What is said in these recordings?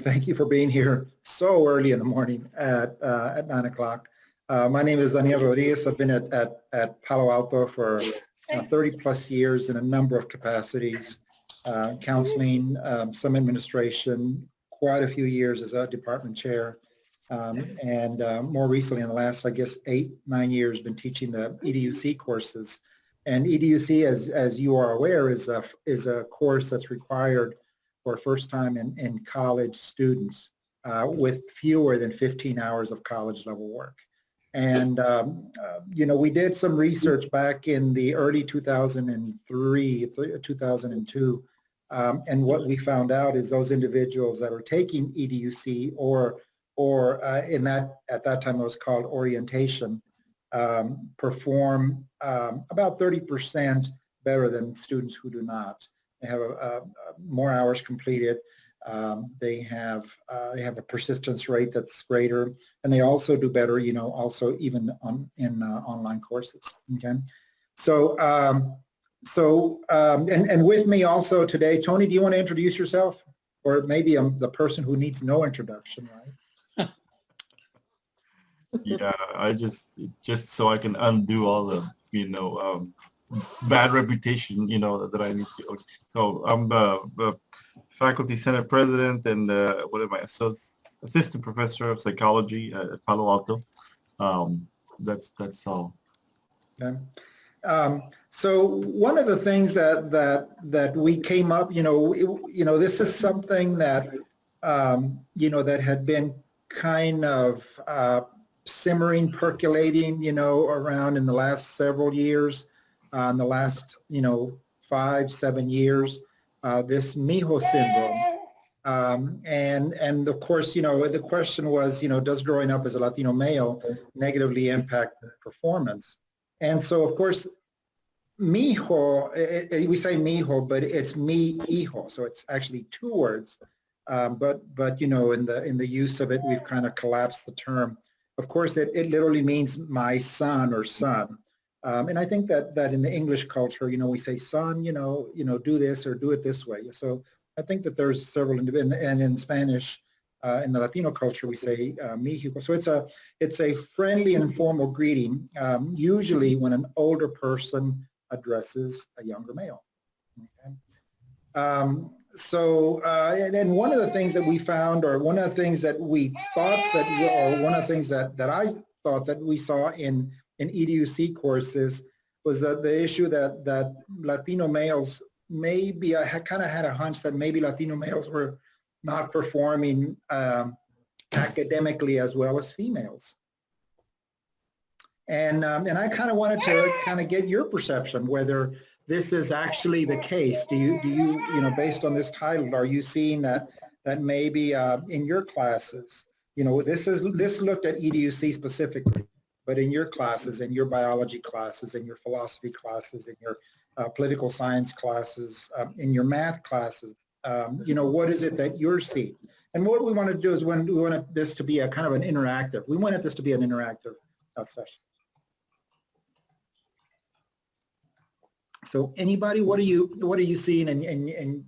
thank you for being here so early in the morning at 9 o'clock. My name is Daniel Rodriguez. I've been at Palo Alto for 30 plus years in a number of capacities, counseling, some administration, quite a few years as a department chair, and more recently in the last, I guess, 8-9 years, been teaching the EDUC courses. And EDUC, as you are aware, is a course that's required for first time in college students with fewer than 15 hours of college level work. And, we did some research back in the early 2003, 2002. And what we found out is those individuals that are taking EDUC or at that time it was called orientation, perform about 30% better than students who do not. They have more hours completed. They have a persistence rate that's greater, and they also do better. Also even in online courses. Okay, so and with me also today, Tony. Do you want to introduce yourself, or maybe I'm the person who needs no introduction, right? Yeah, I just so I can undo all the bad reputation that I need to. So I'm the faculty senate president and what am I, assistant professor of psychology at Palo Alto. That's all. Okay. So one of the things that we came up, this is something that that had been kind of simmering, percolating, around in the last several years, in the last 5-7 years, this Mijo Syndrome. And of course, the question was, does growing up as a Latino male negatively impact performance? And so, of course, Mijo, we say Mijo, but it's mi hijo, so it's actually two words. But in the use of it, we've kind of collapsed the term. Of course, it literally means my son or son. And I think that in the English culture, we say son, do this or do it this way. So I think that there's several, and in Spanish, in the Latino culture, we say mijo. So it's a friendly and informal greeting, usually when an older person addresses a younger male. Okay. And one of the things that we found, or one of the things that we thought or one of the things that I thought that we saw in EDUC courses was that the issue that Latino males, maybe I kind of had a hunch that maybe Latino males were not performing academically as well as females. And I kind of wanted to get your perception whether this is actually the case. Do you based on this title, are you seeing that maybe in your classes, this looked at EDUC specifically, but in your classes, in your biology classes, in your philosophy classes, in your political science classes, in your math classes, what is it that you're seeing? And what we want to do is we want this to be a kind of an interactive. We wanted this to be an interactive session. So anybody, what are you seeing, and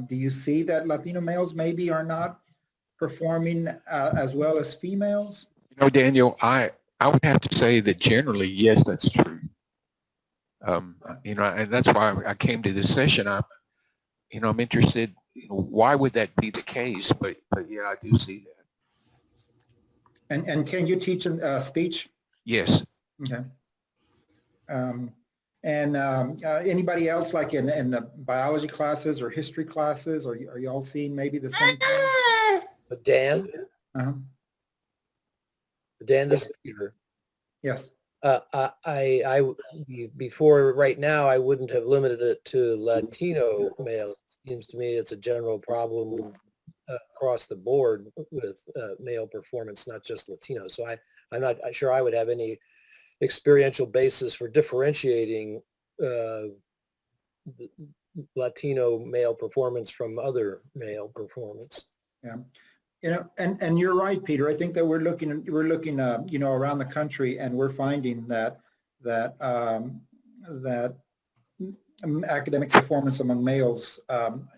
do you see that Latino males maybe are not performing as well as females? Daniel, I would have to say that generally, yes, that's true. And that's why I came to this session. I'm interested. Why would that be the case? But yeah, I do see that. And can you teach speech? Yes. Okay. And anybody else, like in the biology classes or history classes, are you all seeing maybe the same thing? Dan? Uh-huh. Dan, this is Peter. Yes. Before right now, I wouldn't have limited it to Latino males. It seems to me it's a general problem across the board with male performance, not just Latino. So I'm not sure I would have any experiential basis for differentiating Latino male performance from other male performance. Yeah, and you're right, Peter. I think that we're looking around the country, and we're finding that academic performance among males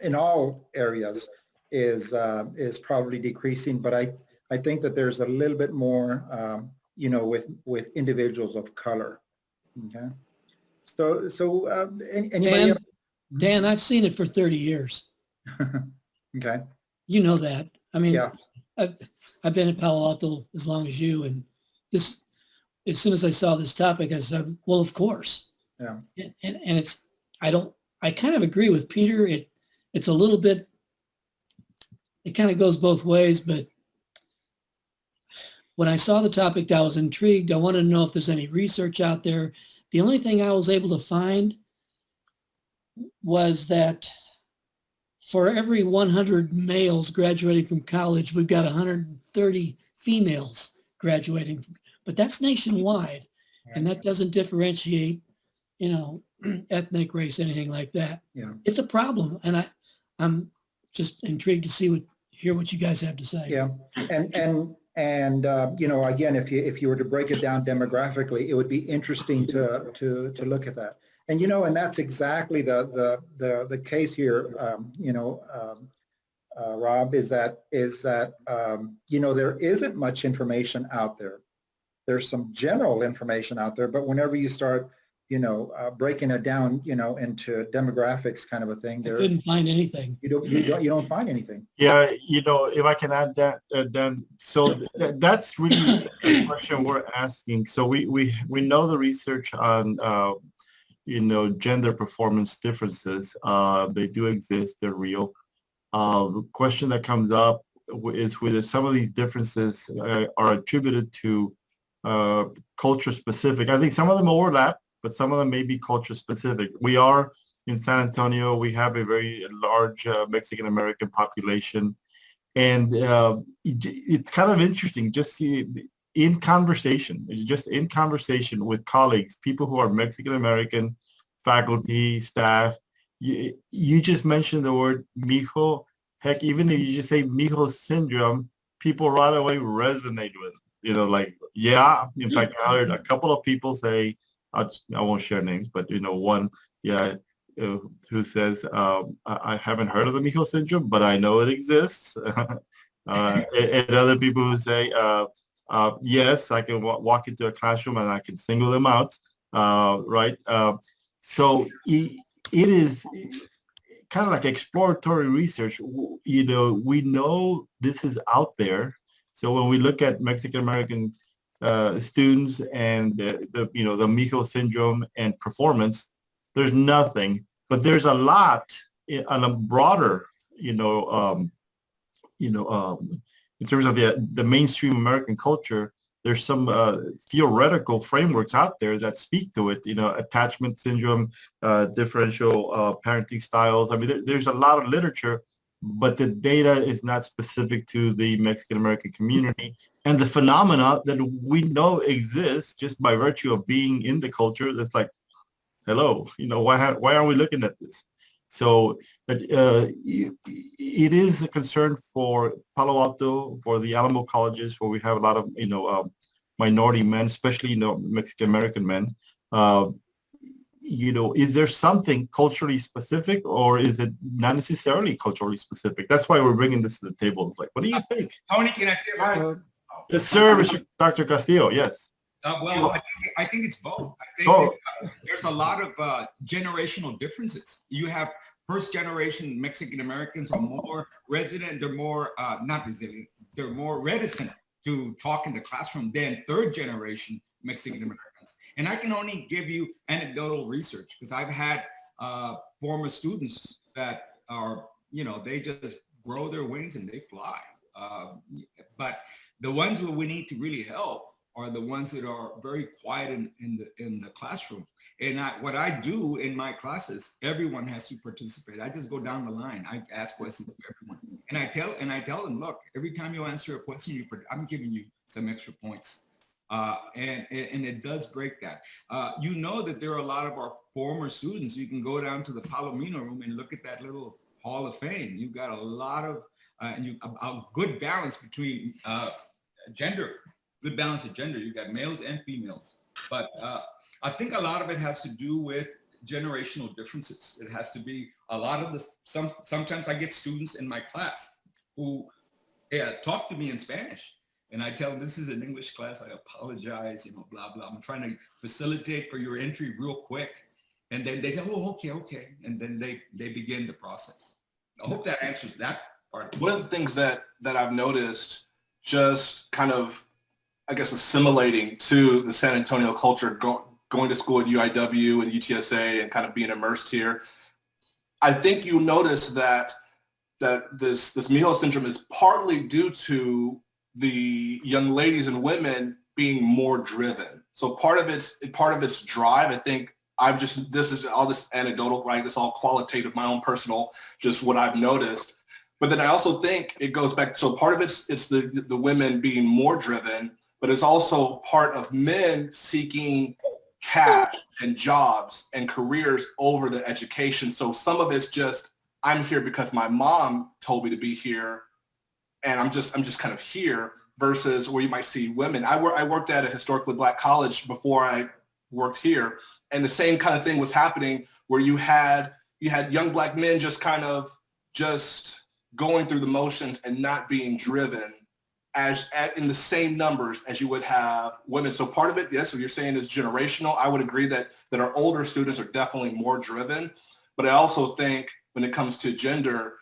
in all areas is probably decreasing, but I think that there's a little bit more, you know, with individuals of color. Okay. So anybody else? Dan, I've seen it for 30 years. Okay. You know that. I mean, Yeah. I've been at Palo Alto as long as you, and this, as soon as I saw this topic, I said, well, of course. Yeah. And it's, I kind of agree with Peter. It's a little bit, it kind of goes both ways, but when I saw the topic, I was intrigued. I wanted to know if there's any research out there. The only thing I was able to find was that for every 100 males graduating from college, we've got 130 females graduating, but that's nationwide. And that doesn't differentiate, you know, ethnic, race, anything like that. Yeah. It's a problem. And I'm just intrigued to hear what you guys have to say. Yeah. And you know, again, if you were to break it down demographically, it would be interesting to look at that. And you know, and that's exactly the case here. You know, Rob, is that you know, there isn't much information out there. There's some general information out there, but whenever you start, you know, breaking it down, you know, into demographics kind of a thing, I couldn't find anything. You don't find anything. Yeah, you know, if I can add that, then so that's really a question we're asking. So we know the research on you know, gender performance differences. They do exist. They're real. The question that comes up is whether some of these differences are attributed to culture specific. I think some of them overlap, but some of them may be culture specific. We are in San Antonio. We have a very large Mexican American population, and it's kind of interesting just in conversation with colleagues, people who are Mexican American, faculty, staff. You just mentioned the word Mijo. Heck, even if you just say Mijo Syndrome, people right away resonate with it. You know, like, yeah. In fact, I heard a couple of people say, I won't share names, but you know, one, yeah, who says, I haven't heard of the Mijo Syndrome, but I know it exists. And other people who say, yes, I can walk into a classroom and I can single them out, right? So it is kind of like exploratory research. You know, we know this is out there. So when we look at Mexican American students and the you know, the Mijo Syndrome and performance, there's nothing, but there's a lot on a broader, in terms of the mainstream American culture. There's some theoretical frameworks out there that speak to it, you know, attachment syndrome, differential parenting styles. I mean, there's a lot of literature, but the data is not specific to the Mexican American community and the phenomena that we know exists just by virtue of being in the culture. That's like, hello, you know, why aren't we looking at this? So it is a concern for Palo Alto, for the Alamo colleges, where we have a lot of, you know, minority men, especially, you know, Mexican American men. You know, is there something culturally specific, or is it not necessarily culturally specific? That's why we're bringing this to the table. It's like, what do you think? Tony, can I say about it? Yes, sir, Mr. Dr. Castillo. Yes. Well, I think it's both. I think there's a lot of generational differences. You have first generation Mexican Americans are more resident, they're more not resilient, they're more reticent to talk in the classroom than third generation Mexican Americans. And I can only give you anecdotal research because I've had former students that are, you know, they just grow their wings and they fly. But the ones who we need to really help are the ones that are very quiet in the classroom. And what I do in my classes, everyone has to participate. I just go down the line. I ask questions to everyone, and I tell them, look, every time you answer a question, I'm giving you some extra points. And it does break that. You know that there are a lot of our former students. You can go down to the Palomino room and look at that little Hall of Fame. You've got a lot of a good balance between gender. Good balance of gender. You've got males and females. But I think a lot of it has to do with generational differences. It has to be a lot of the, sometimes I get students in my class who talk to me in Spanish. And I tell them, this is an English class. I apologize, blah, blah. I'm trying to facilitate for your entry real quick. And then they say, oh, okay. And then they begin the process. I hope that answers that part. One of the things that I've noticed, just kind of, I guess, assimilating to the San Antonio culture, going to school at UIW and UTSA and kind of being immersed here, I think you notice that this Mijo syndrome is partly due to the young ladies and women being more driven. So part of its drive, I think this is all this anecdotal, right? This all qualitative, my own personal, just what I've noticed. But then I also think it goes back, so part of it's the women being more driven, but it's also part of men seeking cash and jobs and careers over the education. So some of it's just, I'm here because my mom told me to be here, and I'm just kind of here, versus where you might see women. I worked at a historically Black college before I worked here, and the same kind of thing was happening, where you had young Black men just kind of just going through the motions and not being driven in the same numbers as you would have women. So part of it, yes, what you're saying is generational. I would agree that our older students are definitely more driven, but I also think when it comes to gender,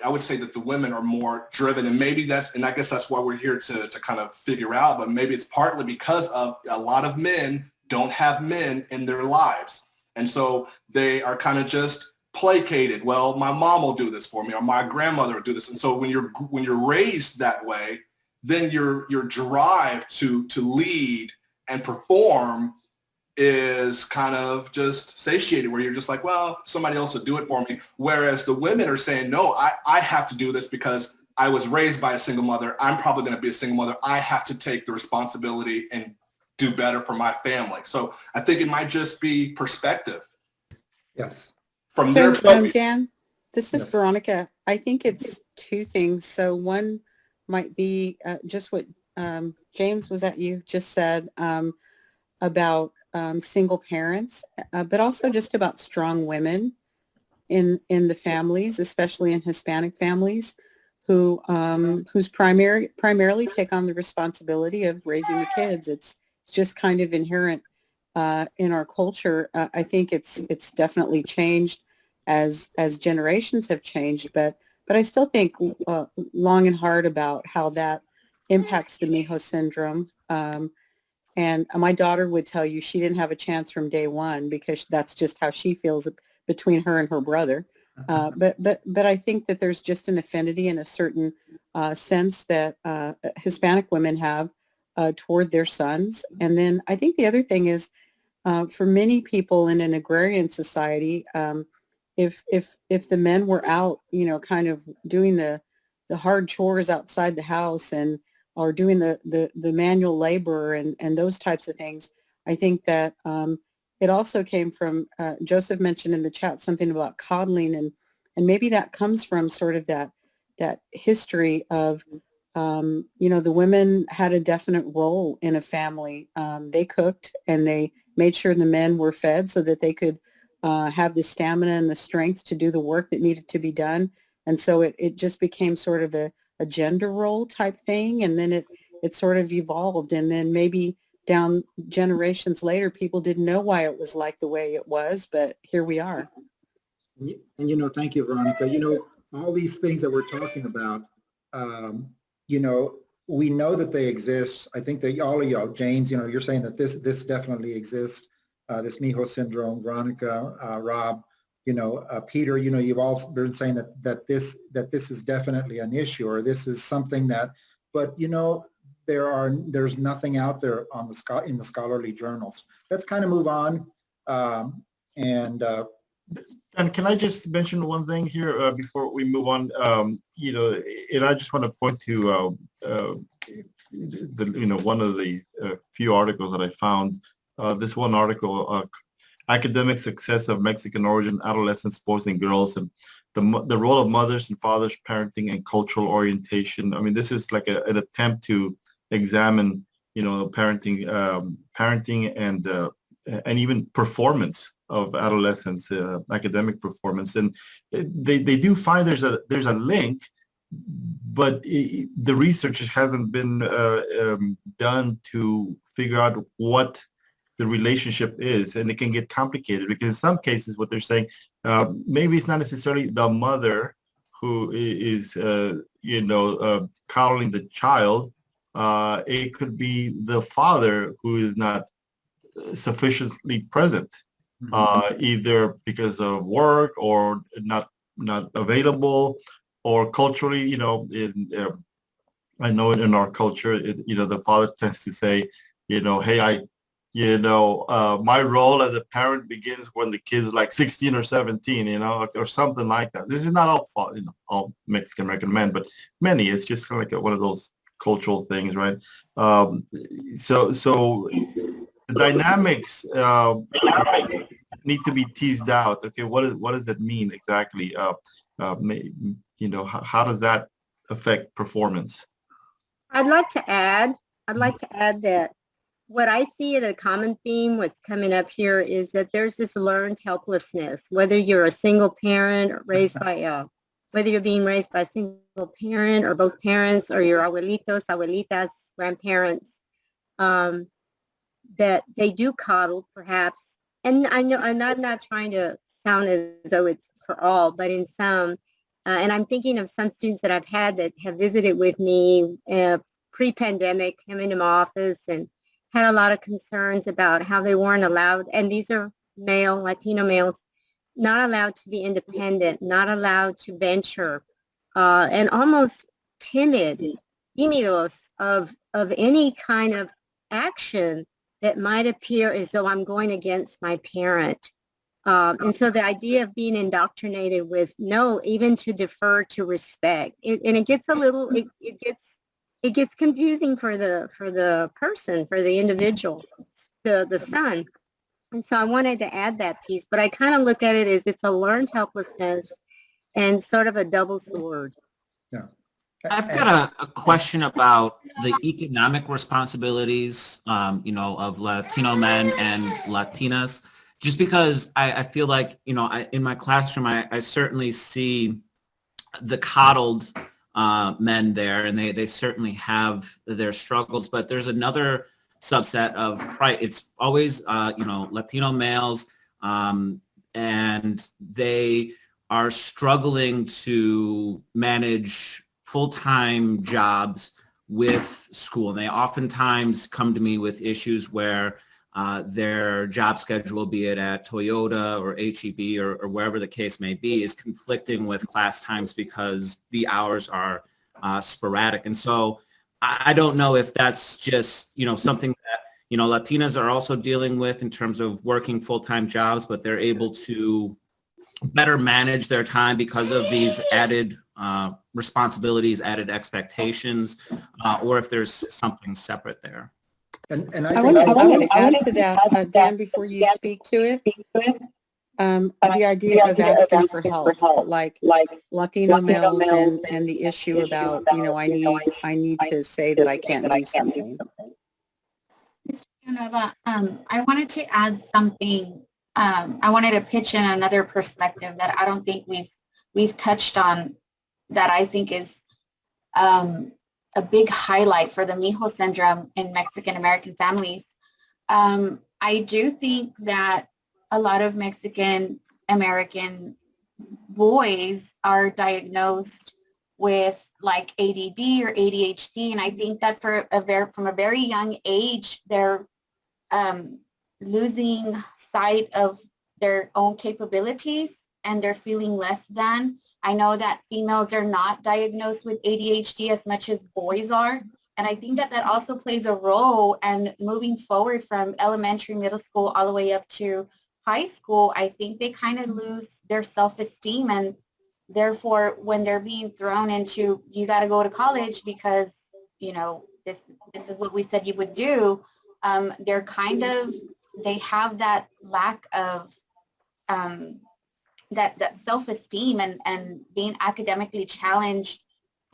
I would say that the women are more driven, and maybe and I guess that's why we're here to kind of figure out, but maybe it's partly because of a lot of men don't have men in their lives. And so they are kind of just placated. Well, my mom will do this for me, or my grandmother will do this. And so when you're raised that way, then your drive to lead and perform is kind of just satiated, where you're just like, well, somebody else will do it for me. Whereas the women are saying, no, I have to do this because I was raised by a single mother. I'm probably going to be a single mother. I have to take the responsibility and do better for my family. So I think it might just be perspective. Yes. From So, their Dan, this is Yes. Veronica. I think it's two things. So one might be just what James was that you just said about single parents, but also just about strong women in the families, especially in Hispanic families, whose primarily take on the responsibility of raising the kids. It's just kind of inherent in our culture. I think it's definitely changed as generations have changed, but I still think long and hard about how that impacts the Mijo syndrome. And my daughter would tell you she didn't have a chance from day one, because that's just how she feels between her and her brother. But I think that there's just an affinity and a certain sense that Hispanic women have toward their sons. And then I think the other thing is, for many people in an agrarian society, if the men were out, kind of doing the hard chores outside the house or doing the manual labor and those types of things, I think that it also came from, Joseph mentioned in the chat something about coddling, and maybe that comes from sort of that history of, the women had a definite role in a family. They cooked and they made sure the men were fed so that they could have the stamina and the strength to do the work that needed to be done. And so it just became sort of a gender role type thing. And then it sort of evolved. And then maybe down generations later, people didn't know why it was like the way it was, but here we are. And thank you, Veronica. All these things that we're talking about, we know that they exist. I think that all of y'all, James, you're saying that this definitely exists. This Mijo syndrome, Veronica, Rob, Peter, you've all been saying that this is definitely an issue, or this is something that, but there's nothing out there in the scholarly journals. Let's kind of move on. And can I just mention one thing here before we move on? And I just want to point to one of the few articles that I found. This one article, Academic Success of Mexican Origin Adolescents, Boys and Girls, and the role of mothers and fathers, parenting and cultural orientation. I mean, this is like an attempt to examine, parenting and even performance of adolescents, academic performance. And they do find there's a link the research just hasn't been done to figure out what the relationship is, and it can get complicated because in some cases what they're saying, maybe it's not necessarily the mother who is coddling the child. It could be the father who is not sufficiently present, either because of work or not available, or culturally, I know in our culture, the father tends to say, hey, my role as a parent begins when the kid's like 16 or 17, or something like that. This is not all Mexican American men, but many. It's just kind of like one of those cultural things, right? So the dynamics need to be teased out. Okay, what does that mean exactly? How does that affect performance? I'd like to add that what I see as a common theme, what's coming up here, is that there's this learned helplessness, whether you're a single parent or whether you're being raised by a single parent or both parents, or your abuelitos, abuelitas, grandparents, that they do coddle perhaps. And I know I'm not trying to sound as though it's for all, but in some, and I'm thinking of some students that I've had that have visited with me pre-pandemic, came into my office and had a lot of concerns about how they weren't allowed, and these are Latino males, not allowed to be independent, not allowed to venture, and almost tímidos of any kind of action that might appear as though I'm going against my parent. And so the idea of being indoctrinated with no, even to defer to respect, and it gets a little, it gets confusing for the person, for the individual, the son. And so I wanted to add that piece, but I kind of look at it as it's a learned helplessness and sort of a double sword. Yeah. I've got a question about the economic responsibilities, of Latino men and Latinas, just because I feel like, in my classroom, I certainly see the coddled men there, and they certainly have their struggles, but there's another subset of it's always Latino males, and they are struggling to manage full-time jobs with school. And they oftentimes come to me with issues where their job schedule, be it at Toyota or HEB or wherever the case may be, is conflicting with class times because the hours are sporadic. And so I don't know if that's just, something that, Latinas are also dealing with in terms of working full-time jobs, but they're able to better manage their time because of these added responsibilities, added expectations, or if there's something separate there. And I want to add to that, Dan, before you speak to it, the idea of asking for help, like Latino males and the issue about, I need to say that I can't do something. I wanted to add something. I wanted to pitch in another perspective that I don't think we've touched on, that I think is a big highlight for the Mijo Syndrome in Mexican American families. I do think that a lot of Mexican American boys are diagnosed with like ADD or ADHD, and I think that from a very young age, they're losing sight of their own capabilities, and they're feeling less than. I know that females are not diagnosed with ADHD as much as boys are. And I think that also plays a role. And moving forward from elementary, middle school, all the way up to high school, I think they kind of lose their self-esteem. And therefore, when they're being thrown into, you got to go to college because, this is what we said you would do, they have that lack of that self-esteem, and being academically challenged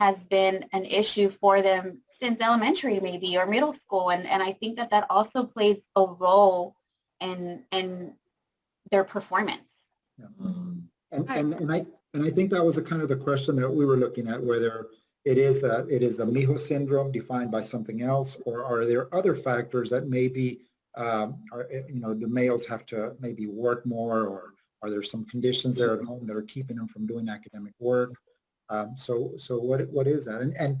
has been an issue for them since elementary maybe, or middle school. And I think that also plays a role in their performance. Yeah. And And I think that was a kind of the question that we were looking at, whether it is a Mijo syndrome defined by something else, or are there other factors that maybe the males have to maybe work more, or are there some conditions there at home that are keeping them from doing academic work? So what is that? And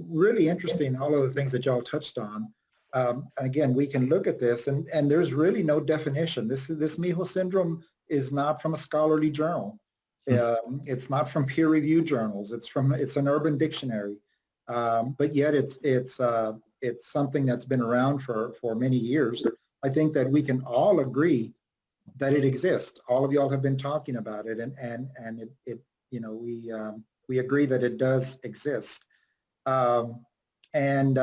really interesting, all of the things that y'all touched on. And again, we can look at this, and there's really no definition. This Mijo syndrome is not from a scholarly journal. It's not from peer-reviewed journals. It's an Urban Dictionary, but yet it's something that's been around for many years. I think that we can all agree that it exists. All of y'all have been talking about it, and we agree that it does exist. You can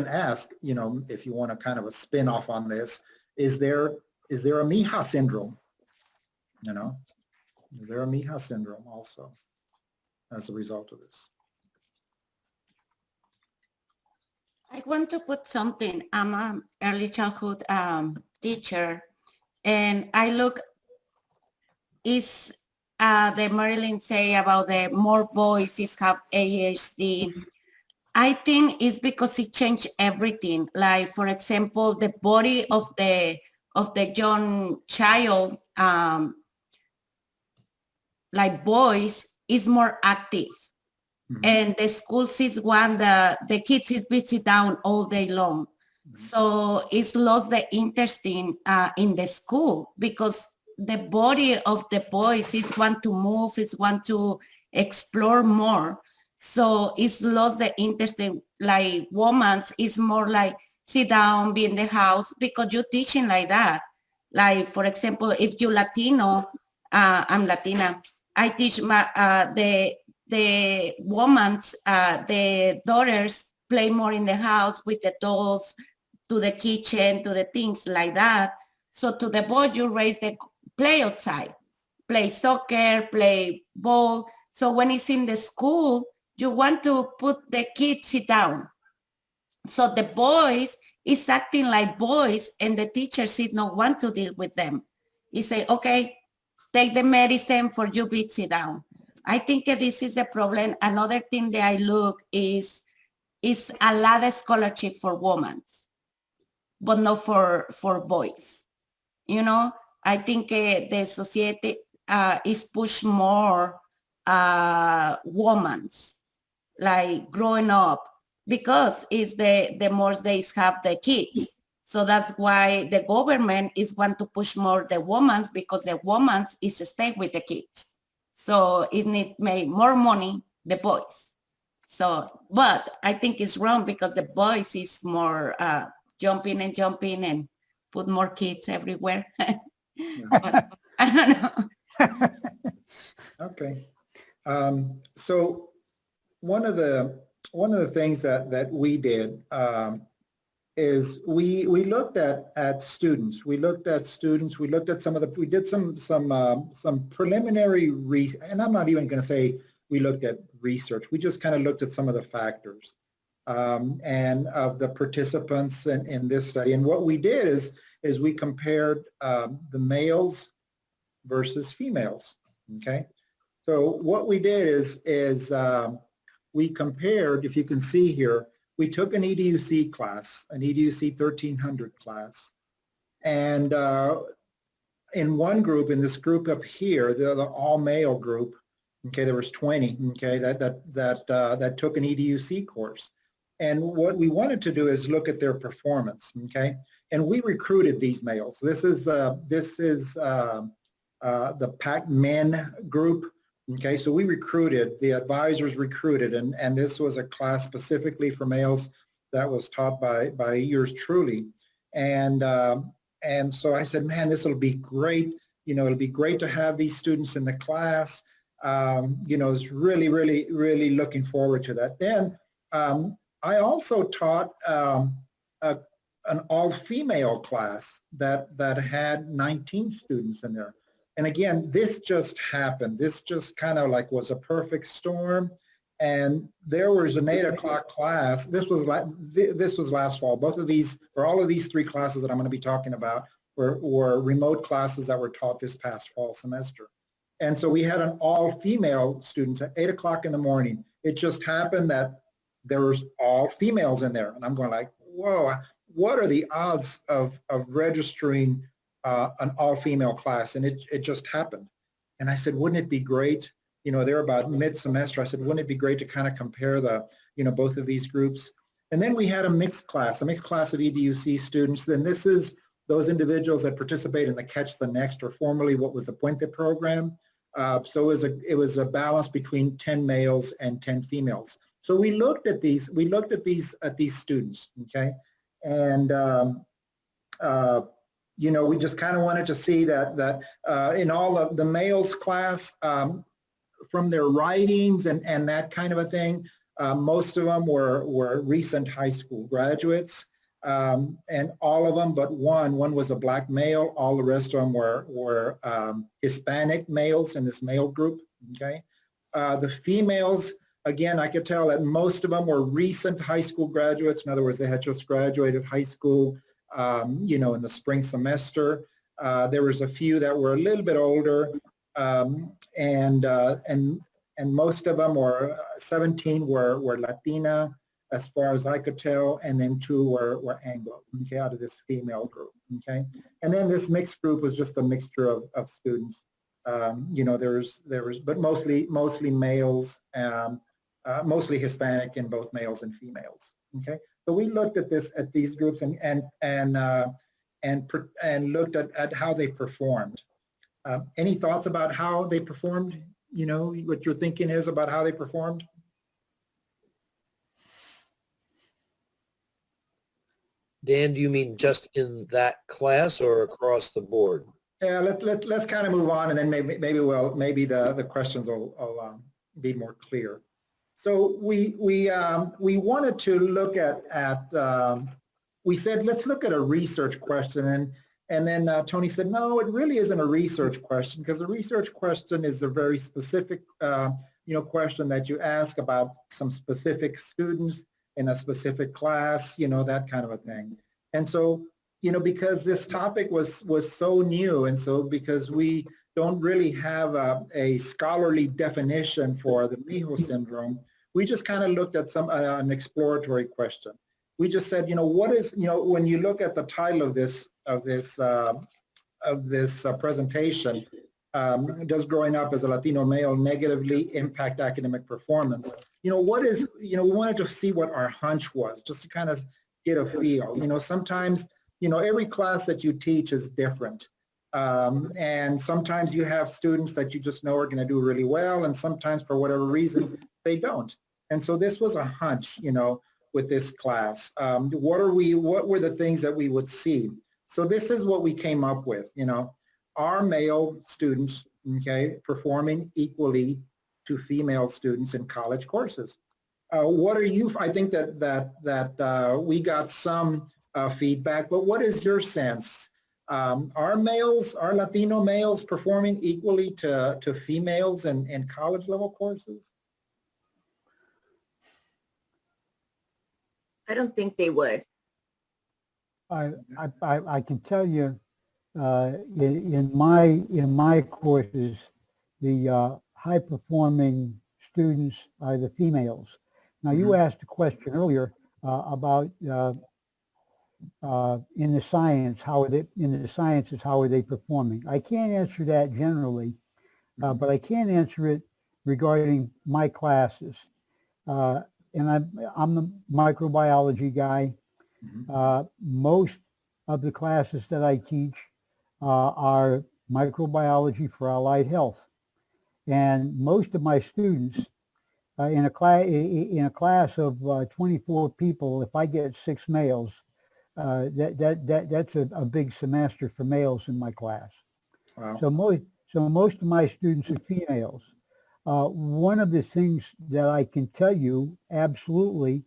ask, if you want a kind of a spin-off on this, is there a Mijo syndrome? Is there a Mijo syndrome also as a result of this? I want to put something. I'm an early childhood teacher, and I look, is the Marilyn say about the more boys have ADHD. I think it's because it changed everything. Like, for example, the body of the young child, like boys, is more active. Mm-hmm. And the schools is one, the kids is busy down all day long. Mm-hmm. So it's lost the interest in the school, because the body of the boys is want to move, is want to explore more. So it's lost the interest in, like, women's is more like sit down, be in the house, because you're teaching like that. Like, for example, if you're Latino, I'm Latina, I teach my the women's, the daughters play more in the house with the dolls, to the kitchen, to the things like that. So to the boy, you raise the play outside, play soccer, play ball. So when it's in the school, you want to put the kids sit down. So the boys is acting like boys, and the teachers did not want to deal with them. He say, okay, take the medicine for you, be sit down. I think this is the problem. Another thing that I look is a lot of scholarship for women, but not for boys. I think the society is push more women, like growing up, because it's the more they have the kids. So that's why the government is want to push more the women, because the women is to stay with the kids. So it need make more money, the boys. So, but I think it's wrong, because the boys is more jumping and put more kids everywhere. But I don't know. Okay. So one of the things that we did is we looked at students. We looked at we did some preliminary and I'm not even going to say we looked at research. We just kind of looked at some of the factors and of the participants in this study. And what we did is we compared the males versus females. Okay. So what we did is we compared, if you can see here, we took an EDUC class, an EDUC 1300 class, and in one group, in this group up here, the all-male group, okay, there was 20, okay, that took an EDUC course, and what we wanted to do is look at their performance, okay, and we recruited these males. This is the PAC men group. Okay, so we recruited, the advisors recruited, and this was a class specifically for males that was taught by yours truly. And so I said, man, this will be great. It'll be great to have these students in the class. It's really, really, really looking forward to that. Then I also taught an all-female class that had 19 students in there. And again, this just happened. This just kind of like was a perfect storm. And there was an 8 o'clock class. This was last fall. Both of these, or all of these 3 classes that I'm going to be talking about, were remote classes that were taught this past fall semester. And so we had an all-female students at 8 o'clock in the morning. It just happened that there was all females in there. And I'm going like, whoa, what are the odds of registering an all-female class? And it just happened. And I said, wouldn't it be great? You know, they're about mid-semester. I said, wouldn't it be great to kind of compare the, you know, both of these groups? And then we had a mixed class of EDUC students. Then this is those individuals that participate in the Catch the Next, or formerly what was the Puente program. So it was a balance between 10 males and 10 females. So we looked at these students, okay? And you know, we just kind of wanted to see that in all of the males class, from their writings and that kind of a thing, most of them were recent high school graduates, and all of them but one was a black male. All the rest of them were Hispanic males in this male group, okay? The females, again, I could tell that most of them were recent high school graduates. In other words, they had just graduated high school, you know, in the spring semester. There was a few that were a little bit older, and most of them were 17 were Latina, as far as I could tell, and then 2 were Anglo, okay, out of this female group, okay. And then this mixed group was just a mixture of students. You know, there was, but mostly males, mostly Hispanic in both males and females, okay. So we looked at these groups and looked at how they performed. Any thoughts about how they performed? You know, what your thinking is about how they performed? Dan, do you mean just in that class or across the board? Yeah, let's kind of move on, and then maybe the questions will be more clear. So we wanted to look at we said, let's look at a research question, and then Tony said, no, it really isn't a research question, because a research question is a very specific you know, question that you ask about some specific students in a specific class, you know, that kind of a thing. And so, you know, because this topic was so new, and so because we don't really have a scholarly definition for the Mijo syndrome, we just kind of looked at an exploratory question. We just said, you know, what is, you know, when you look at the title of this presentation, does growing up as a Latino male negatively impact academic performance? You know, what is, you know, we wanted to see what our hunch was, just to kind of get a feel. You know, sometimes, you know, every class that you teach is different. And sometimes you have students that you just know are going to do really well, and sometimes for whatever reason, they don't. And so this was a hunch, you know, with this class. What were the things that we would see? So this is what we came up with, you know. Are male students, okay, performing equally to female students in college courses? What are you, I think that we got some feedback, but what is your sense? Are Latino males performing equally to females in college level courses? I don't think they would. I can tell you in my courses, the high performing students are the females. Now, you asked a question earlier about in the sciences, how are they performing? I can't answer that generally, but I can answer it regarding my classes. And I'm the microbiology guy. Most of the classes that I teach are microbiology for allied health, and most of my students in a class of 24 people, if I get 6 males, that's a big semester for males in my class. Wow. So most of my students are females. One of the things that I can tell you absolutely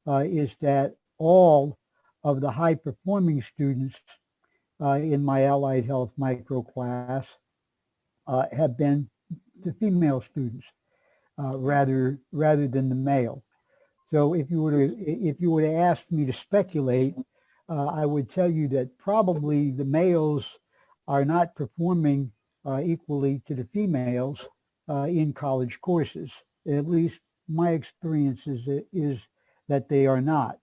is that all of the high performing students in my allied health micro class have been the female students rather than the male. So if you were to ask me to speculate, I would tell you that probably the males are not performing equally to the females in college courses. At least my experience is that they are not.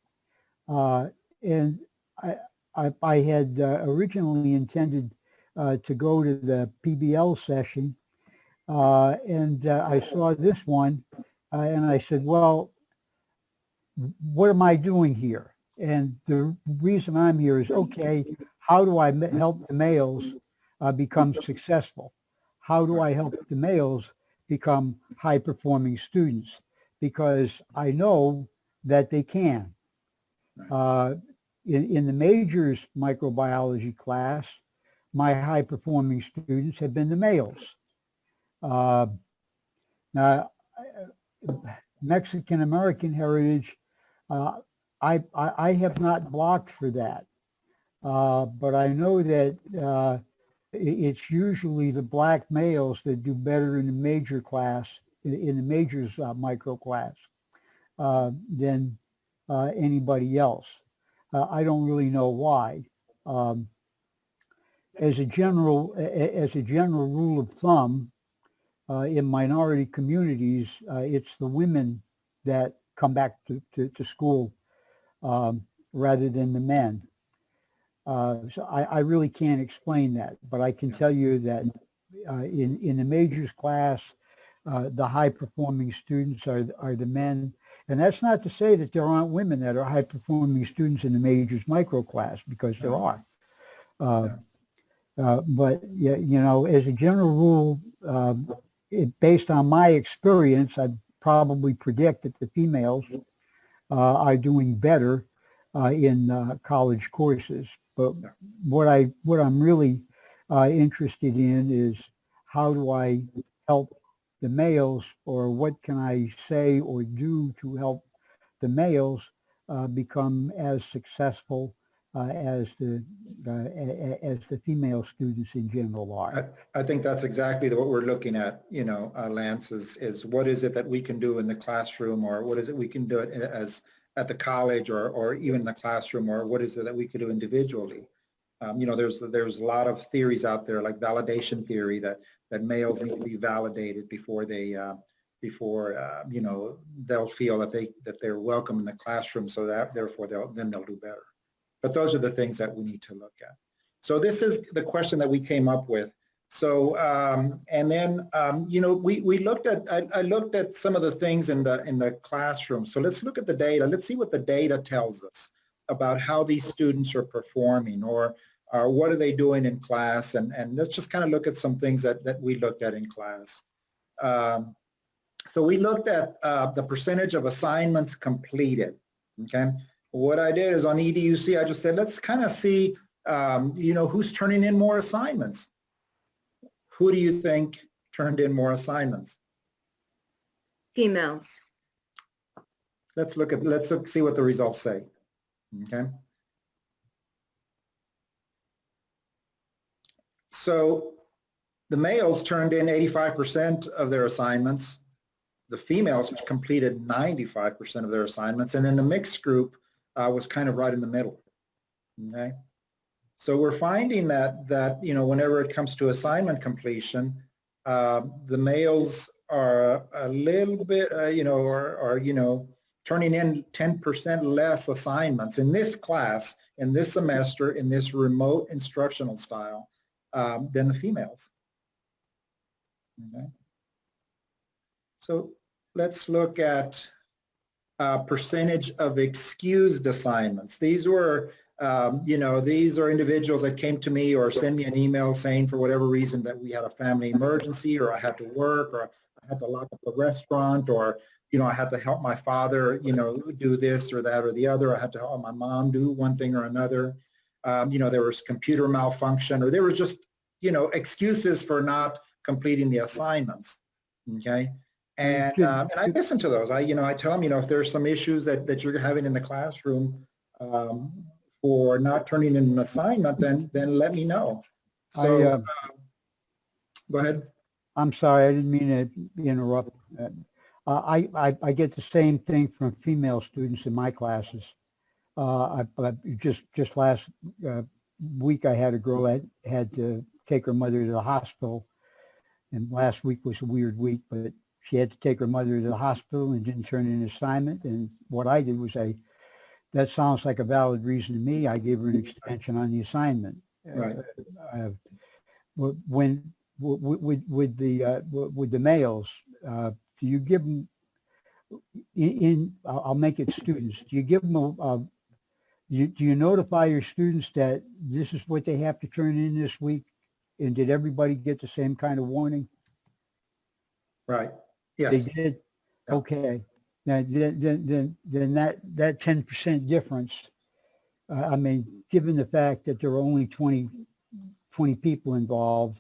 And I had originally intended to go to the PBL session, and I saw this one, and I said, well, what am I doing here? And the reason I'm here is, okay, how do I help the males become successful? How do I help the males become high-performing students? Because I know that they can. In the majors microbiology class, my high-performing students have been the males. Now, Mexican-American heritage, I have not blocked for that, but I know that it's usually the black males that do better in the major class, in the majors micro class, than anybody else. I don't really know why. As a general rule of thumb, in minority communities, it's the women that come back to school rather than the men. So I really can't explain that, but I can tell you that in the majors class, the high-performing students are the men. And that's not to say that there aren't women that are high-performing students in the majors micro class, because there are. But yeah, you know, as a general rule, based on my experience, I'd probably predict that the females are doing better in college courses. But what I'm really interested in is, how do I help the males, or what can I say or do to help the males become as successful as the female students in general are. I think that's exactly what we're looking at, you know, Lance, is what is it that we can do in the classroom, or what is it we can do as at the college, or even in the classroom, or what is it that we could do individually? You know, there's a lot of theories out there, like validation theory, that males need to be validated before they you know, they'll feel that they're welcome in the classroom, so that therefore they'll do better. But those are the things that we need to look at. So this is the question that we came up with. So and then you know, we looked at, I looked at some of the things in the classroom. So let's look at the data. Let's see what the data tells us about how these students are performing, or what are they doing in class, and let's just kind of look at some things that we looked at in class. So we looked at the percentage of assignments completed. Okay, what I did is on EDUC, I just said, let's kind of see, you know, who's turning in more assignments. Who do you think turned in more assignments? Females. Let's see what the results say. Okay. So the males turned in 85% of their assignments. The females completed 95% of their assignments, and then the mixed group was kind of right in the middle. Okay. So we're finding that you know, whenever it comes to assignment completion, the males are a little bit you know, are you know, turning in 10% less assignments in this class, in this semester, in this remote instructional style than the females. Okay. So let's look at percentage of excused assignments. These were you know, these are individuals that came to me or send me an email saying, for whatever reason, that we had a family emergency, or I had to work, or I had to lock up the restaurant, or, you know, I had to help my father, you know, do this or that or the other. I had to help my mom do one thing or another. You know, there was computer malfunction, or there was just, you know, excuses for not completing the assignments. Okay. And I listen to those. I tell them, you know, if there's some issues that you're having in the classroom, for not turning in an assignment, then let me know. So go ahead. I'm sorry, I didn't mean to interrupt. I get the same thing from female students in my classes. Just last week, I had a girl that had to take her mother to the hospital and last week was a weird week, but she had to take her mother to the hospital and didn't turn in an assignment. And what I did was that sounds like a valid reason to me. I gave her an extension on the assignment. Right. When with the males, do you give them I'll make it students. Do you give them do you notify your students that this is what they have to turn in this week? And did everybody get the same kind of warning? Right. Yes. They did. Yeah. Okay. Now then that 10% difference. I mean, given the fact that there are only 20 people involved,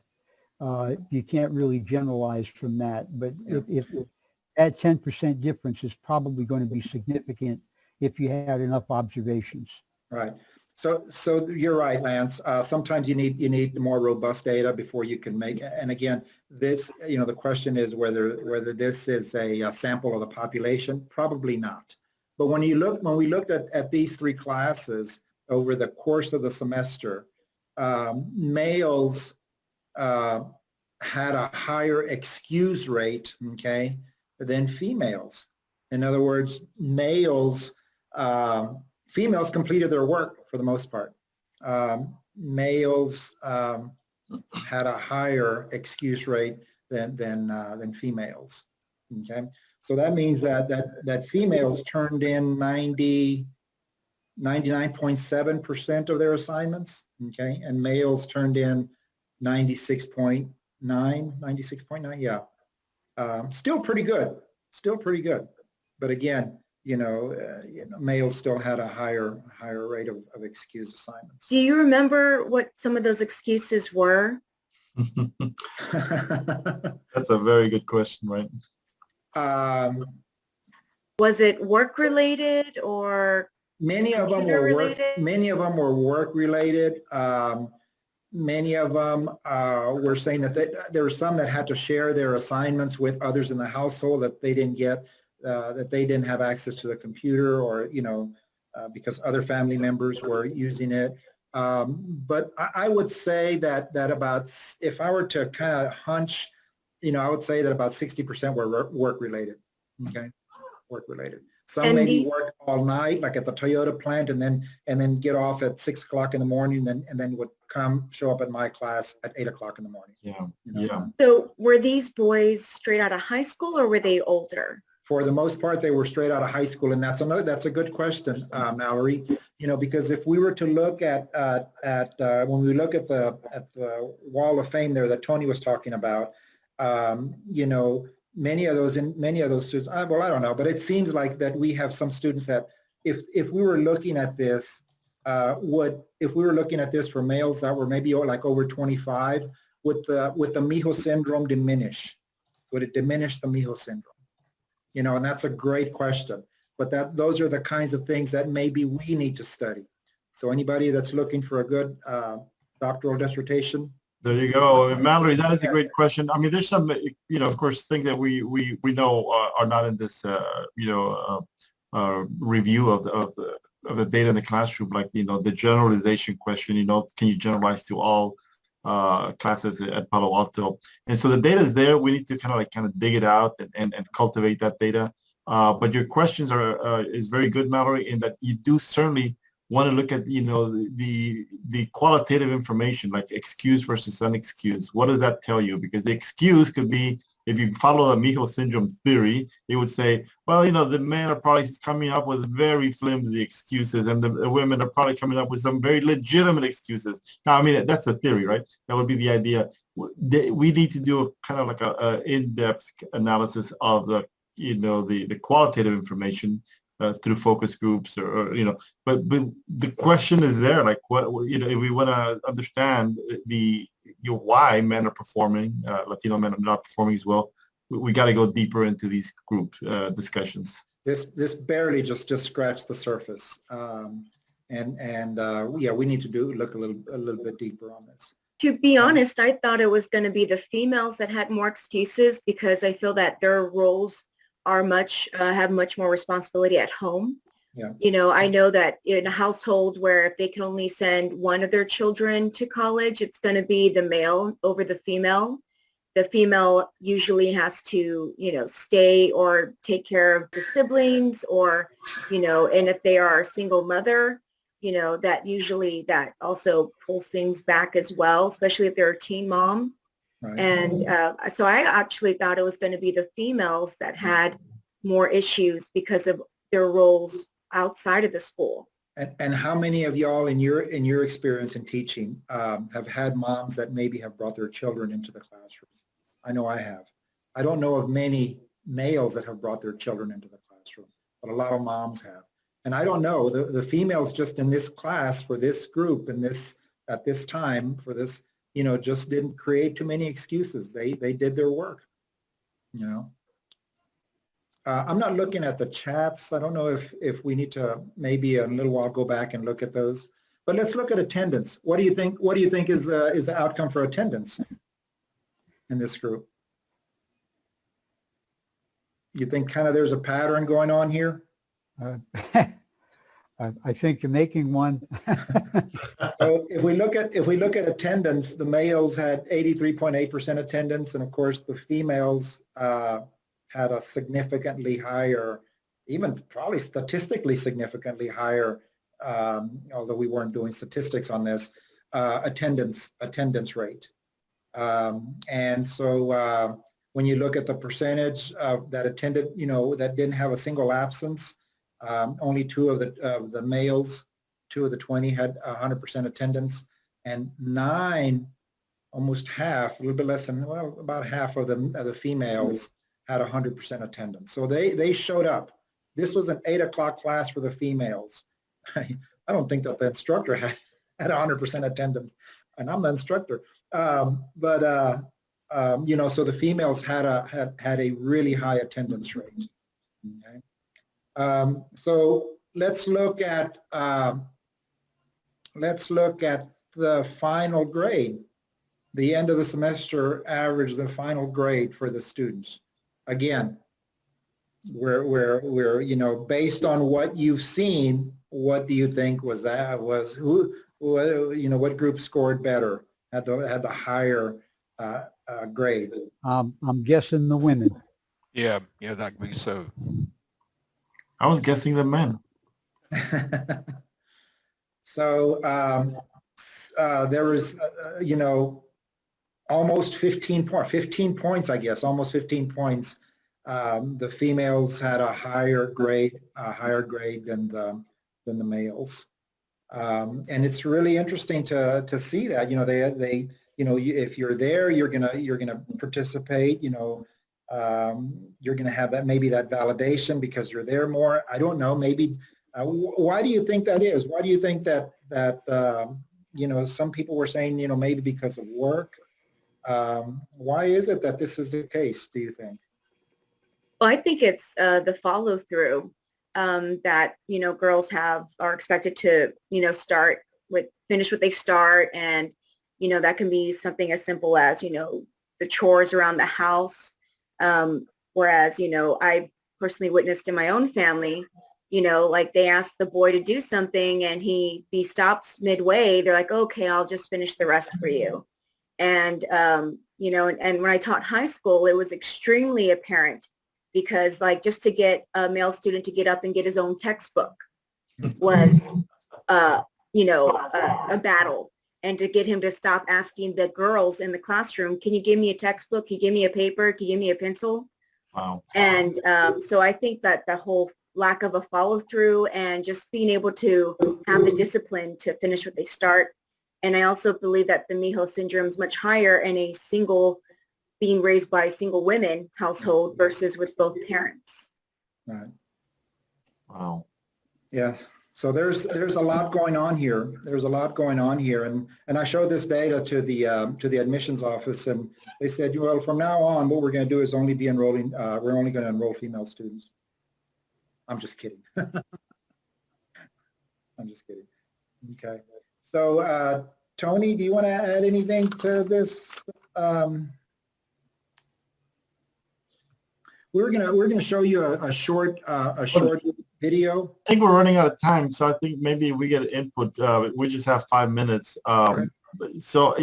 you can't really generalize from that. But Yeah. if that 10% difference is probably going to be significant if you had enough observations. Right. So you're right, Lance. Sometimes you need more robust data before you can make. And again, this, the question is whether this is a sample of the population. Probably not. But when we looked at these three classes over the course of the semester, males had a higher excuse rate, okay, than females. In other words, females completed their work for the most part. Males had a higher excuse rate than females. Okay, so that means that females turned in 99.7% of their assignments. Okay, and males turned in 96.9. Yeah, still pretty good. But again, males still had a higher rate of excused assignments. Do you remember what some of those excuses were? That's a very good question, right? Was it work related or many of them were work related. Many of them were saying that there were some that had to share their assignments with others in the household that they didn't get. That they didn't have access to the computer, or because other family members were using it. But I would say that about, if I were to kind of hunch, I would say that about 60% were work related. Okay, work related. Some And maybe these- worked all night, like at the Toyota plant, and then get off at 6 o'clock in the morning, and then would show up at my class at 8 o'clock in the morning. Yeah, yeah. So were these boys straight out of high school or were they older? For the most part, they were straight out of high school, and that's a good question, Mallory. Because if we were to look at when we look at the Wall of Fame there that Tony was talking about, many of those students. Well, I don't know, but it seems like that we have some students that, if we were looking at this, if we were looking at this for males that were maybe like over 25, would the Mijo Syndrome diminish? Would it diminish the Mijo Syndrome? And that's a great question, but those are the kinds of things that maybe we need to study. So anybody that's looking for a good doctoral dissertation. There you go. Mallory, that is a great question. I mean, there's some, of course, things that we know are not in this, review of the data in the classroom, like, the generalization question, can you generalize to all classes at Palo Alto? And so the data is there. We need to kind of dig it out and cultivate that data. But your questions is very good, Mallory, in that you do certainly want to look at the qualitative information, like excuse versus unexcused. What does that tell you? Because the excuse could be, if you follow the Mijo Syndrome theory, it would say, well, the men are probably coming up with very flimsy excuses, and the women are probably coming up with some very legitimate excuses. Now, I mean, that's the theory, right? That would be the idea. We need to do a kind of like a in-depth analysis of the qualitative information through focus groups, or but the question is there, like, what, if we want to understand why men are performing, Latino men are not performing as well, we got to go deeper into these group discussions. This barely just scratched the surface, yeah, we need to look a little bit deeper on this. To be honest, I thought it was going to be the females that had more excuses, because I feel that their roles are have much more responsibility at home. Yeah. I know that in a household where if they can only send one of their children to college, it's going to be the male over the female. the female usually has to, stay or take care of the siblings, or, and if they are a single mother, that also pulls things back as well, especially if they're a teen mom. Right. And so I actually thought it was going to be the females that had more issues because of their roles outside of the school. And how many of y'all in your experience in teaching have had moms that maybe have brought their children into the classroom? I know I have. I don't know of many males that have brought their children into the classroom, but a lot of moms have. And I don't know, the females just in this class for this group and at this time for this, just didn't create too many excuses. They did their work, I'm not looking at the chats. I don't know if we need to maybe in a little while go back and look at those. But let's look at attendance. What do you think? What do you think is the outcome for attendance in this group? You think kind of there's a pattern going on here? I think you're making one. So if we look at attendance, the males had 83.8% attendance, and of course the females had a significantly higher, even probably statistically significantly higher, although we weren't doing statistics on this, attendance rate. And so when you look at the percentage that attended, that didn't have a single absence, only 2 of the males, 2 of the 20 had 100% attendance, and 9, almost half, a little bit less than, well, about half of the females had 100% attendance. So they showed up. This was an 8 o'clock class for the females. I don't think that the instructor had 100% attendance, and I'm the instructor. So the females had a really high attendance rate. Okay. So let's look at the final grade, the end of the semester average, the final grade for the students. Again, we're based on what you've seen, what do you think what group scored better, had the higher grade? I'm guessing the women. Yeah, that could be so. I was guessing the men. So there was, almost 15 points, I guess, almost 15 points. The females had a higher grade than the males. And it's really interesting to see that, they if you're there, you're gonna participate, you're gonna have that, maybe that validation because you're there more. I don't know, maybe, why do you think that is? Why do you think that some people were saying, maybe because of work? Why is it that this is the case, do you think? Well, I think it's the follow through that, girls are expected to, finish what they start. And, that can be something as simple as, the chores around the house. Whereas, I personally witnessed in my own family, like they asked the boy to do something and he stops midway. They're like, okay, I'll just finish the rest for you. And, and when I taught high school, it was extremely apparent because just to get a male student to get up and get his own textbook was, a battle. And to get him to stop asking the girls in the classroom, can you give me a textbook? Can you give me a paper? Can you give me a pencil? Wow. And so I think that the whole lack of a follow through and just being able to have the discipline to finish what they start. And I also believe that the Mijo Syndrome is much higher in a being raised by single women household versus with both parents. Right. Wow. Yeah. So there's a lot going on here. There's a lot going on here, and I showed this data to the admissions office, and they said, well, from now on, what we're going to do is only be enrolling. We're only going to enroll female students. I'm just kidding. I'm just kidding. Okay. So Tony, do you want to add anything to this? We're gonna show you a short video. I think we're running out of time, so I think maybe we get input. We just have 5 minutes. So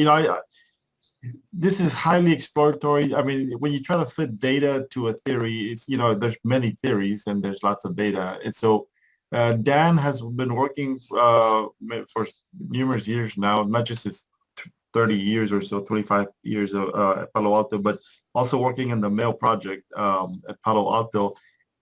this is highly exploratory. I mean, when you try to fit data to a theory, it's, you know, there's many theories and there's lots of data. And so Dan has been working for numerous years now, not just his 30 years or so, 25 years at Palo Alto, but also working in the Mail Project at Palo Alto.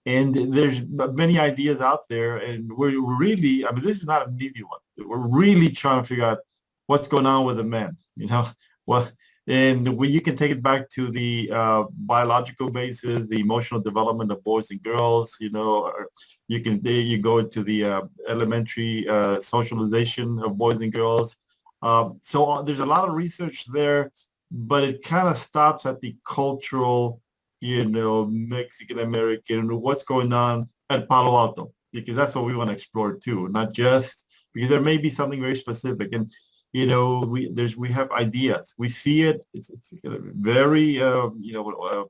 And there's many ideas out there, and we're really, I mean, this is not an easy one. We're really trying to figure out what's going on with the men, you know, what, and you can take it back to the biological basis, the emotional development of boys and girls, you know, or you go into the elementary socialization of boys and girls. So there's a lot of research there, but it kind of stops at the cultural, you know, Mexican American, what's going on at Palo Alto, because that's what we want to explore too, not just because there may be something very specific. And you know, we have ideas, we see it. It's very you know,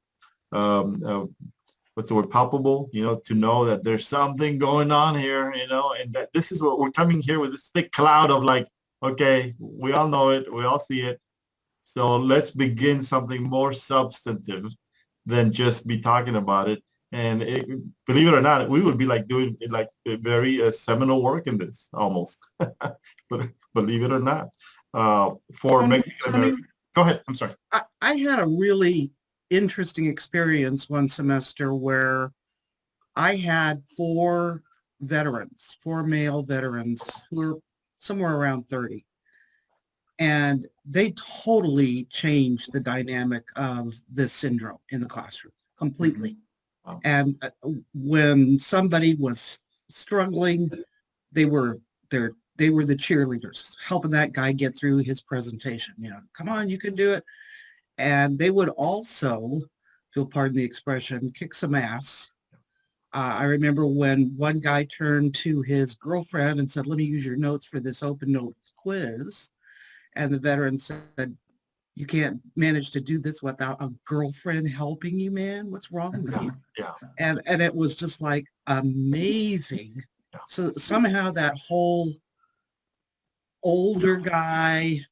what's the word, palpable, you know, to know that there's something going on here, you know, and that this is what we're coming here with, this thick cloud of like, okay, we all know it, we all see it, so let's begin something more substantive than just be talking about it. And believe it or not, we would be like doing like a very seminal work in this almost. But believe it or not, for Mexican American. Go ahead. I'm sorry. I had a really interesting experience one semester where I had four male veterans who were somewhere around 30. And they totally changed the dynamic of this syndrome in the classroom completely. Wow. And when somebody was struggling, they were the cheerleaders, helping that guy get through his presentation. You know, come on, you can do it. And they would also, if you'll pardon the expression, kick some ass. I remember when one guy turned to his girlfriend and said, "Let me use your notes for this open note quiz." And the veteran said, "You can't manage to do this without a girlfriend helping you, man. What's wrong with you?" Yeah. And it was just like amazing. Yeah. So somehow that whole older guy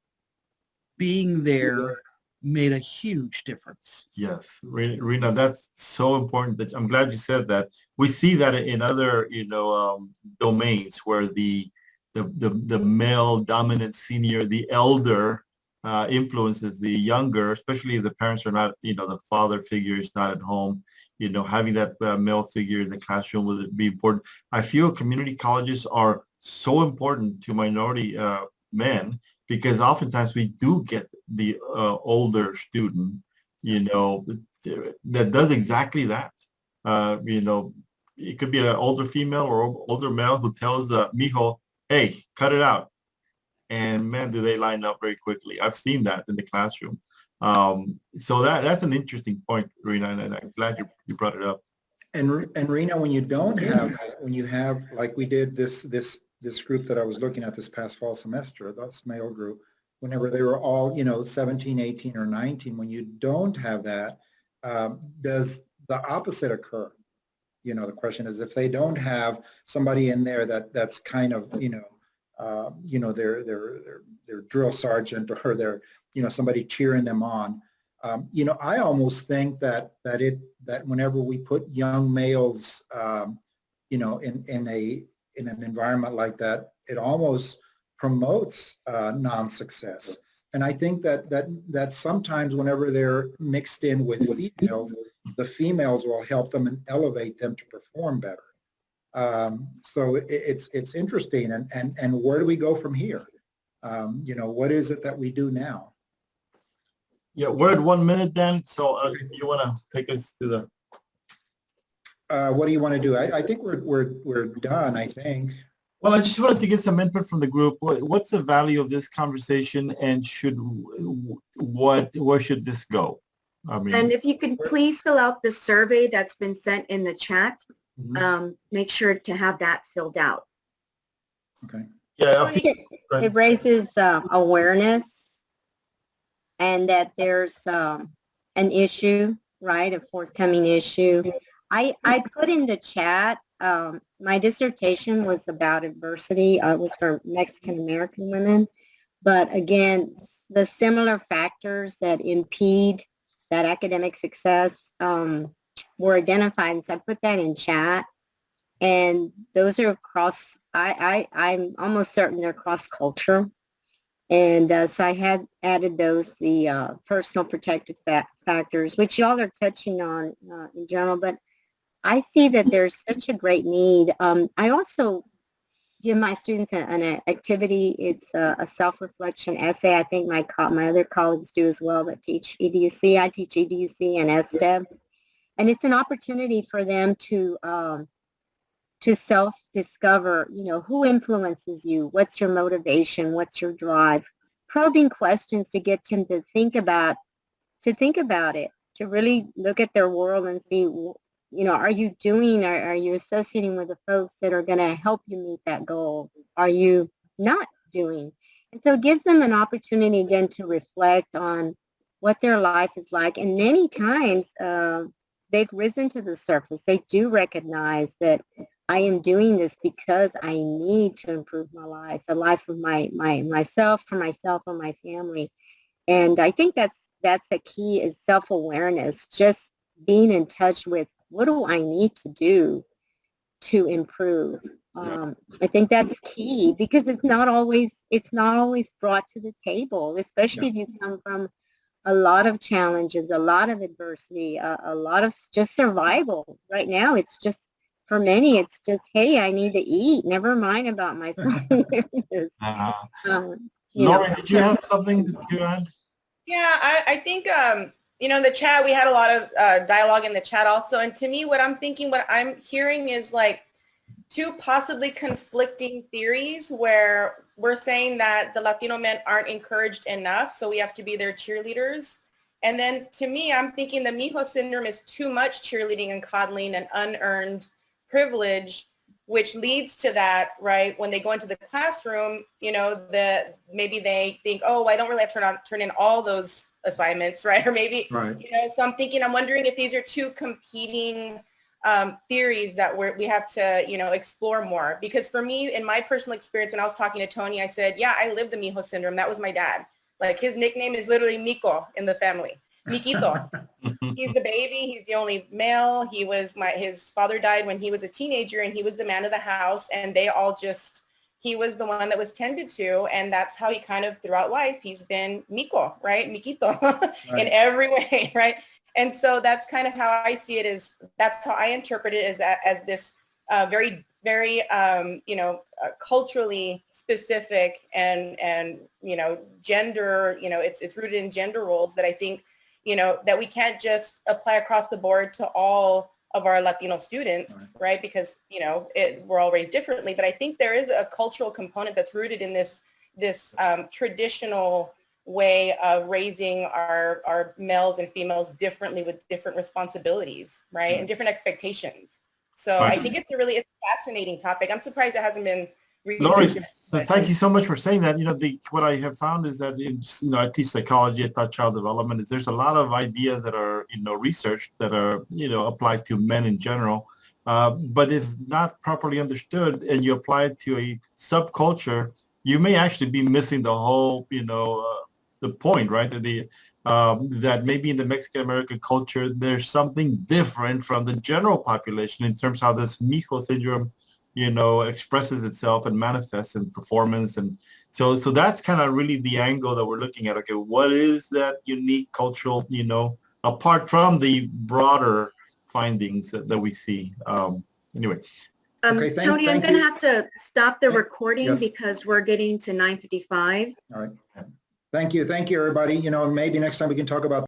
being there made a huge difference. Yes, Rena, that's so important. That I'm glad you said that. We see that in other, you know, domains where the male dominant senior, the elder influences the younger, especially if the parents are not, you know, the father figure is not at home, you know, having that male figure in the classroom would be important. I feel community colleges are so important to minority men, because oftentimes we do get the older student, you know, that does exactly that. You know, it could be an older female or older male who tells Mijo, "Hey, cut it out." And man, do they line up very quickly. I've seen that in the classroom. So that's an interesting point, Rena, and I'm glad you brought it up. And Rena, when you don't have, when you have, like we did this group that I was looking at this past fall semester, this male group, whenever they were all, you know, 17, 18, or 19, when you don't have that, does the opposite occur? You know, the question is, if they don't have somebody in there that's kind of, you know, their drill sergeant, or their, you know, somebody cheering them on. You know, I almost think that whenever we put young males, you know, in an environment like that, it almost promotes non-success. And I think that sometimes whenever they're mixed in with females, the females will help them and elevate them to perform better. So it's interesting. And where do we go from here? You know, what is it that we do now? Yeah, we're at 1 minute then. So you want to take us to the... What do you want to do? I think we're done, I think. Well, I just wanted to get some input from the group. What's the value of this conversation, and where should this go? I mean, and if you could please fill out the survey that's been sent in the chat. Mm-hmm. Make sure to have that filled out. Okay. Yeah. It raises awareness, and that there's an issue, right? A forthcoming issue. I put in the chat, my dissertation was about adversity. It was for Mexican American women, But again, the similar factors that impede that academic success were identified. And so I put that in chat. And those are across, I'm almost certain they're cross-culture. And so I had added those, the personal protective factors, which y'all are touching on in general, but I see that there's such a great need. I also give my students an activity. It's a self-reflection essay. I think my other colleagues do as well that teach EDUC. I teach EDUC and Adhd. And it's an opportunity for them to self-discover, you know, who influences you, what's your motivation, what's your drive, probing questions to get them to think about it, to really look at their world and see, you know, are you associating with the folks that are going to help you meet that goal? Are you not doing? And so it gives them an opportunity again to reflect on what their life is like. And many times they've risen to the surface. They do recognize that I am doing this because I need to improve my life, the life of myself, or my family. And I think that's a key, is self-awareness, just being in touch with what do I need to do to improve. I think that's key, because it's not always brought to the table, especially if you come from a lot of challenges, a lot of adversity, a lot of just survival. Right now, it's just, for many, it's just, hey, I need to eat. Never mind about my son. Laura, did you have something to add? Yeah, I think, you know, in the chat, we had a lot of dialogue in the chat also. And to me, what I'm hearing is like two possibly conflicting theories, where we're saying that the Latino men aren't encouraged enough, so we have to be their cheerleaders. And then to me, I'm thinking the Mijo Syndrome is too much cheerleading and coddling and unearned privilege, which leads to that, right? When they go into the classroom, you know, maybe they think, oh, I don't really have to turn in all those assignments, right? Or maybe, Right. you know, so I'm wondering if these are two competing theories that we have to, you know, explore more. Because for me, in my personal experience, when I was talking to Tony, I said, yeah, I lived the Mijo Syndrome. That was my dad. Like, his nickname is literally Mico in the family. Miquito. He's the baby. He's the only male. His father died when he was a teenager, and he was the man of the house. And he was the one that was tended to. And that's how he kind of, throughout life, he's been Mico, right? Miquito in every way, right? And so that's kind of how I see it, that's how I interpret it, as this very, very, you know, culturally specific and, you know, gender, you know, it's rooted in gender roles that I think, you know, that we can't just apply across the board to all of our Latino students, right? Because, you know, we're all raised differently. But I think there is a cultural component that's rooted in this traditional way of raising our males and females differently, with different responsibilities, right? And different expectations. So I think it's a fascinating topic. I'm surprised it hasn't been Laura, researched. thank you so much for saying that. You know, what I have found is that, you know, I teach psychology, I taught child development, is there's a lot of ideas that are, you know, researched that are, you know, applied to men in general. But if not properly understood and you apply it to a subculture, you may actually be missing the whole, you know, the point, right? That maybe in the Mexican-American culture, there's something different from the general population in terms of how this Mijo Syndrome, you know, expresses itself and manifests in performance. And so that's kind of really the angle that we're looking at. Okay, what is that unique cultural, you know, apart from the broader findings that we see? Anyway. Okay, Tony, I'm going to have to stop the recording Yes. because we're getting to 9:55. All right. Thank you, everybody. You know, maybe next time we can talk about